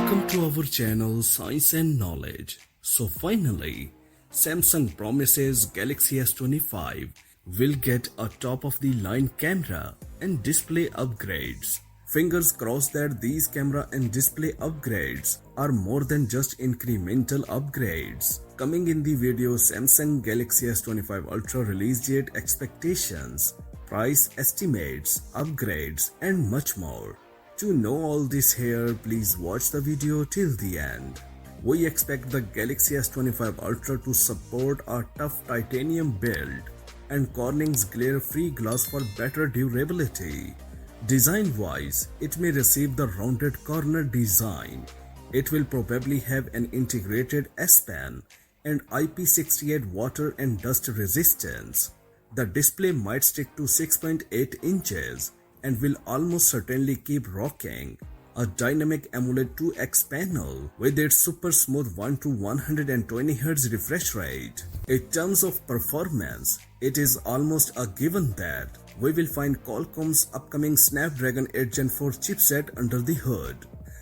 Welcome to our channel Science and Knowledge. So finally, Samsung promises Galaxy S25 will get a top of the line camera and display upgrades. Fingers crossed that these camera and display upgrades are more than just incremental upgrades. Coming in the video, Samsung Galaxy S25 Ultra release date, expectations, price estimates, upgrades and much more. To know all this here, please watch the video till the end. We expect the Galaxy S25 Ultra to support a tough titanium build and Corning's glare-free glass for better durability. Design-wise, it may receive the rounded corner design. It will probably have an integrated S Pen and IP68 water and dust resistance. The display might stick to 6.8 inches and will almost certainly keep rocking a dynamic AMOLED 2X panel with its super smooth 1 to 120Hz refresh rate. In terms of performance, it is almost a given that we will find Qualcomm's upcoming Snapdragon 8 Gen 4 chipset under the hood.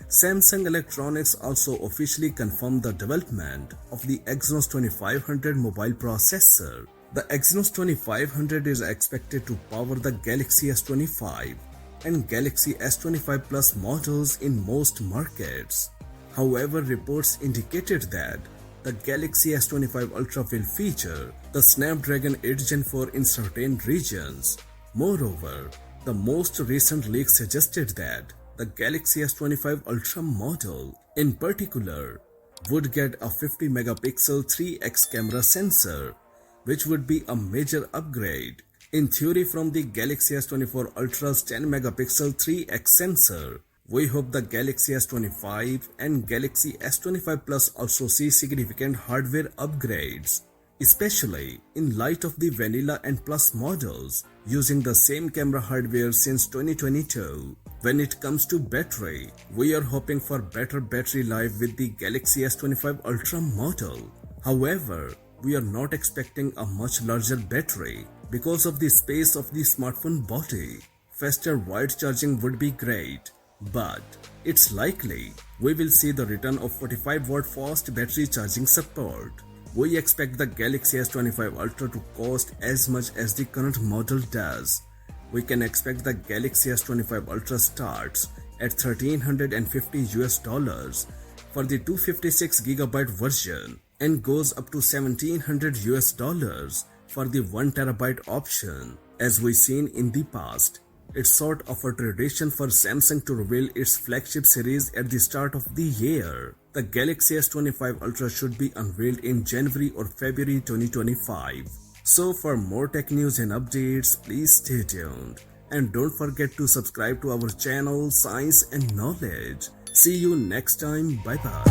Samsung Electronics also officially confirmed the development of the Exynos 2500 mobile processor. The Exynos 2500 is expected to power the Galaxy S25 and Galaxy S25 Plus models in most markets. However, reports indicated that the Galaxy S25 Ultra will feature the Snapdragon 8 Gen 4 in certain regions. Moreover, the most recent leak suggested that the Galaxy S25 Ultra model in particular would get a 50 megapixel 3x camera sensor, which would be a major upgrade in theory from the Galaxy S24 Ultra's 10 megapixel 3x sensor. We hope the Galaxy S25 and Galaxy S25 Plus also see significant hardware upgrades, especially in light of the Vanilla and Plus models using the same camera hardware since 2022. When it comes to battery, we are hoping for better battery life with the Galaxy S25 Ultra model. However, we are not expecting a much larger battery because of the space of the smartphone body. Faster wide charging would be great, but it's likely we will see the return of 45-watt fast battery charging support. We expect the Galaxy S25 Ultra to cost as much as the current model does. We can expect the Galaxy S25 Ultra starts at $1,350 for the 256GB version and goes up to $1,700 for the 1TB option. As we've seen in the past, it's sort of a tradition for Samsung to reveal its flagship series at the start of the year. The Galaxy S25 Ultra should be unveiled in January or February 2025. So for more tech news and updates, please stay tuned. And don't forget to subscribe to our channel Science and Knowledge. See you next time. Bye bye.